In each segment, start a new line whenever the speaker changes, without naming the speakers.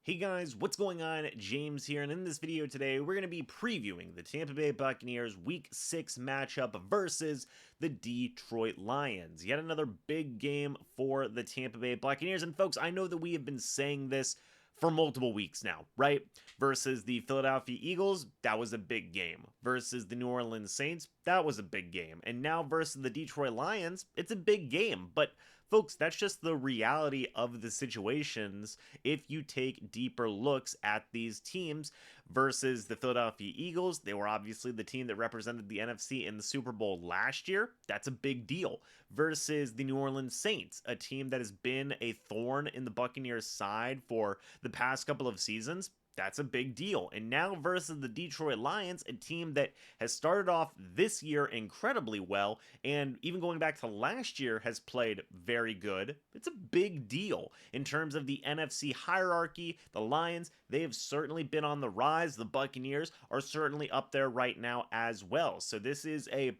Hey guys, what's going on? James here, and in this video today, we're going to be previewing the Tampa Bay Buccaneers Week 6 matchup versus the Detroit Lions. Yet another big game for the Tampa Bay Buccaneers, and folks, I know that we have been saying this for multiple weeks now, right? Versus the Philadelphia Eagles, that was a big game. Versus the New Orleans Saints, that was a big game. And now versus the Detroit Lions, it's a big game. But folks, that's just the reality of the situations if you take deeper looks at these teams. Versus the Philadelphia Eagles, they were obviously the team that represented the NFC in the Super Bowl last year. That's a big deal. Versus the New Orleans Saints, a team that has been a thorn in the Buccaneers' side for the past couple of seasons. That's a big deal. And now versus the Detroit Lions, a team that has started off this year incredibly well, and even going back to last year has played very good. It's a big deal in terms of the NFC hierarchy. The Lions, they have certainly been on the rise. The Buccaneers are certainly up there right now as well. So this is a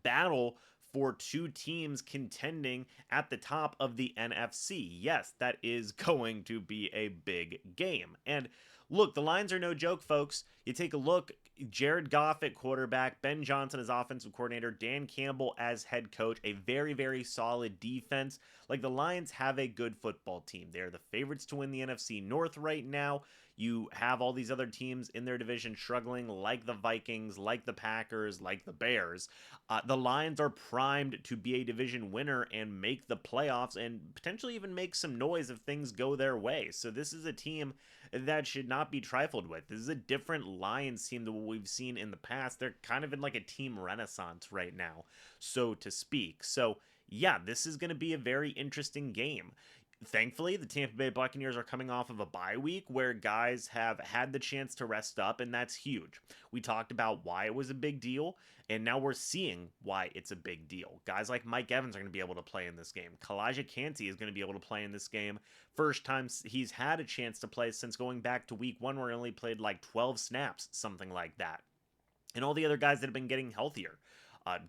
battle for two teams contending at the top of the NFC. Yes, that is going to be a big game. And look, the Lions are no joke, folks. You take a look, Jared Goff at quarterback, Ben Johnson as offensive coordinator, Dan Campbell as head coach, a very, very solid defense. Like, the Lions have a good football team. They're the favorites to win the NFC North right now. You have all these other teams in their division struggling, like the Vikings, like the Packers, like the Bears. The Lions are primed to be a division winner and make the playoffs and potentially even make some noise if things go their way. So this is a team that should not be trifled with. This is a different Lions team than what we've seen in the past. They're kind of in like a team renaissance right now, so to speak. So yeah, this is going to be a very interesting game. Thankfully, the Tampa Bay Buccaneers are coming off of a bye week where guys have had the chance to rest up, and that's huge. We talked about why it was a big deal, and now we're seeing why it's a big deal. Guys like Mike Evans are going to be able to play in this game. Kalijah Kancey is going to be able to play in this game. First time he's had a chance to play since going back to week 1 where he only played like 12 snaps, something like that. And all the other guys that have been getting healthier.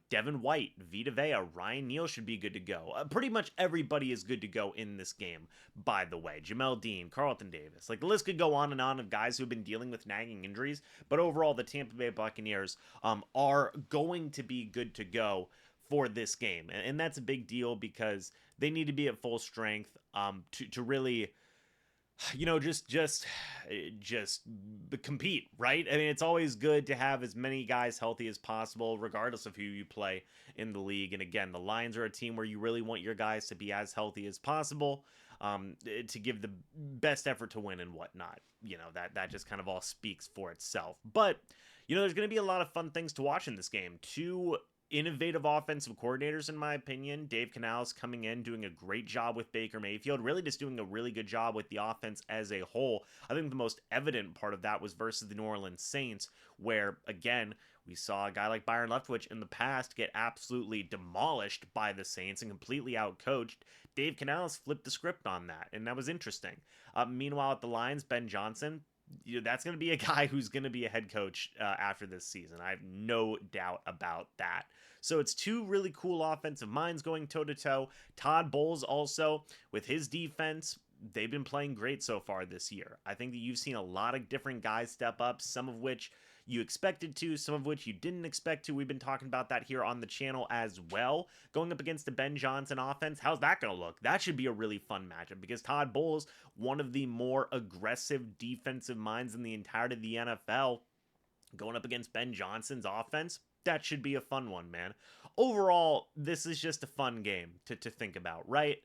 Devin White, Vita Vea, Ryan Neal should be good to go. Pretty much everybody is good to go in this game, by the way. Jamel Dean, Carlton Davis. Like, the list could go on of guys who've been dealing with nagging injuries. But overall, the Tampa Bay Buccaneers are going to be good to go for this game. And that's a big deal because they need to be at full strength to really just compete, right? I mean, it's always good to have as many guys healthy as possible, regardless of who you play in the league. And again, the Lions are a team where you really want your guys to be as healthy as possible, to give the best effort to win and whatnot. That just kind of all speaks for itself. But there's going to be a lot of fun things to watch in this game. Two innovative offensive coordinators, in my opinion. Dave Canales coming in, doing a great job with Baker Mayfield, really just doing a really good job with the offense as a whole. I think the most evident part of that was versus the New Orleans Saints, where, again, we saw a guy like Byron Leftwich in the past get absolutely demolished by the Saints and completely outcoached. Dave Canales flipped the script on that, and that was interesting. Meanwhile, at the Lions, Ben Johnson, that's going to be a guy who's going to be a head coach after this season. I have no doubt about that. So it's two really cool offensive minds going toe-to-toe. Todd Bowles also, with his defense, they've been playing great so far this year. I think that you've seen a lot of different guys step up, some of which you expected to, some of which you didn't expect to. We've been talking about that here on the channel as well. Going up against the Ben Johnson offense, how's that going to look? That should be a really fun matchup because Todd Bowles, one of the more aggressive defensive minds in the entirety of the NFL, going up against Ben Johnson's offense, that should be a fun one, man. Overall, this is just a fun game to think about, right?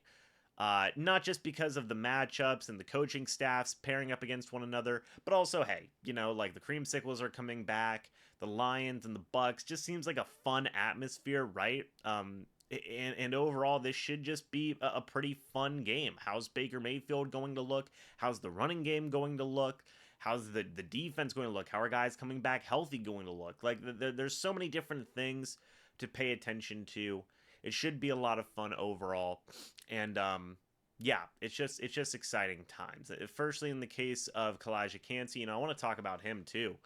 Not just because of the matchups and the coaching staffs pairing up against one another, but also, hey, like the Creamsicles are coming back, the Lions and the Bucs, just seems like a fun atmosphere, right? And overall, this should just be a pretty fun game. How's Baker Mayfield going to look? How's the running game going to look? How's the defense going to look? How are guys coming back healthy going to look? Like, there's so many different things to pay attention to. It should be a lot of fun overall. And yeah, it's just exciting times. Firstly, in the case of Kalijah Kancey, I want to talk about him too.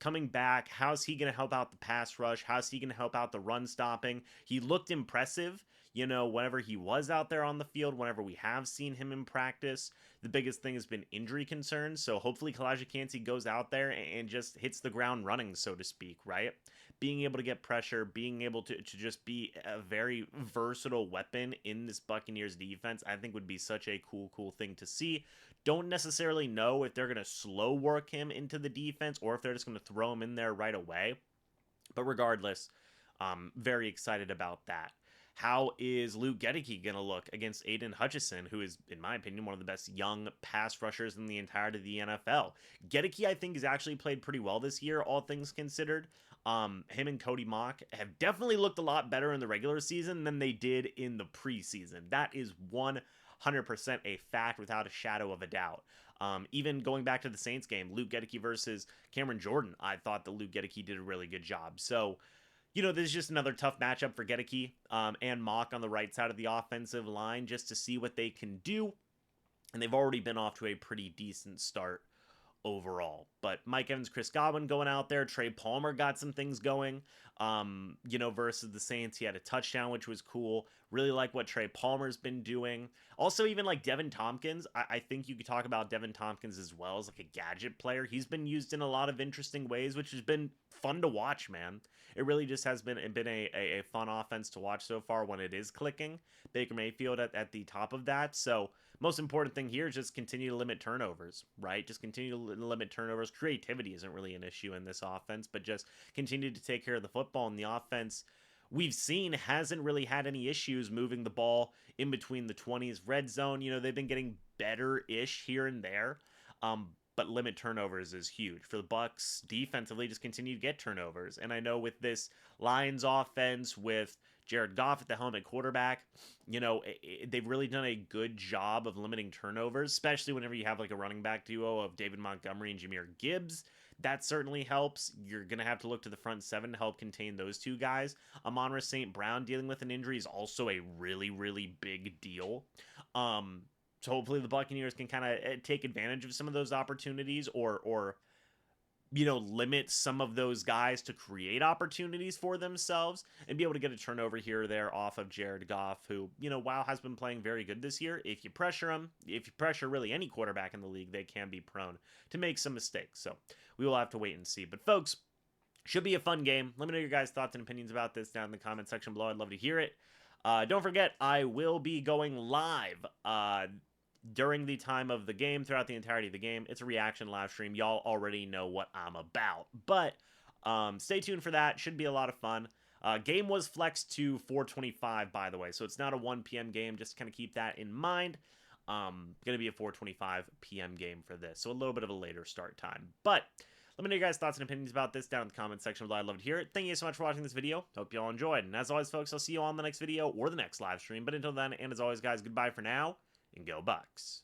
Coming back, how's he going to help out the pass rush? How's he going to help out the run stopping? He looked impressive, you know, whenever he was out there on the field, whenever we have seen him in practice, the biggest thing has been injury concerns. So hopefully Kalijah Kancey goes out there and just hits the ground running, so to speak, right? Being able to get pressure, being able to just be a very versatile weapon in this Buccaneers defense, I think would be such a cool thing to see. Don't necessarily know if they're going to slow work him into the defense or if they're just going to throw him in there right away. But regardless, very excited about that. How is Luke Goedeke going to look against Aiden Hutchinson, who is, in my opinion, one of the best young pass rushers in the entirety of the NFL? Goedeke, I think, has actually played pretty well this year, all things considered. Him and Cody Mock have definitely looked a lot better in the regular season than they did in the preseason. That is 100% a fact without a shadow of a doubt. Even going back to the Saints game, Luke Goedeke versus Cameron Jordan, I thought that Luke Goedeke did a really good job. So, you know, this is just another tough matchup for Goedeke and Mock on the right side of the offensive line just to see what they can do. And they've already been off to a pretty decent start overall. But Mike Evans, Chris Godwin going out there. Trey Palmer got some things going, you know, versus the Saints. He had a touchdown, which was cool. Really like what Trey Palmer's been doing. Also, even like Devin Tompkins. I think you could talk about Devin Tompkins as well as like a gadget player. He's been used in a lot of interesting ways, which has been fun to watch, man. It really just has been a fun offense to watch so far when it is clicking. Baker Mayfield at the top of that. So most important thing here is just continue to limit turnovers, right? Just continue to limit turnovers. Creativity isn't really an issue in this offense, but just continue to take care of the football. And the offense we've seen hasn't really had any issues moving the ball in between the 20s. Red zone, you know, they've been getting better-ish here and there. But limit turnovers is huge. For the Bucs, defensively, just continue to get turnovers. And I know with this Lions offense, with Jared Goff at the helm at quarterback, you know, they've really done a good job of limiting turnovers, especially whenever you have like a running back duo of David Montgomery and Jahmyr Gibbs. That certainly helps. You're going to have to look to the front seven to help contain those two guys. Amon-Ra St. Brown dealing with an injury is also a really big deal. So hopefully the Buccaneers can kind of take advantage of some of those opportunities or you know, limit some of those guys to create opportunities for themselves and be able to get a turnover here or there off of Jared Goff, who, you know, while has been playing very good this year, if you pressure him, if you pressure really any quarterback in the league, they can be prone to make some mistakes. So we will have to wait and see. But folks, should be a fun game. Let me know your guys' thoughts and opinions about this down in the comment section below. I'd love to hear it. Don't forget, I will be going live during the time of the game, throughout the entirety of the game. It's a reaction live stream. Y'all already know what I'm about. But stay tuned for that. Should be a lot of fun. Game was flexed to 4:25, by the way. So it's not a 1 p.m. game. Just kind of keep that in mind. Going to be a 4:25 p.m. game for this. So a little bit of a later start time. But let me know your guys' thoughts and opinions about this down in the comment section below. I'd love to hear it. Thank you so much for watching this video. Hope you all enjoyed. And as always, folks, I'll see you all in the next video or the next live stream. But until then, and as always, guys, goodbye for now. And go Bucs.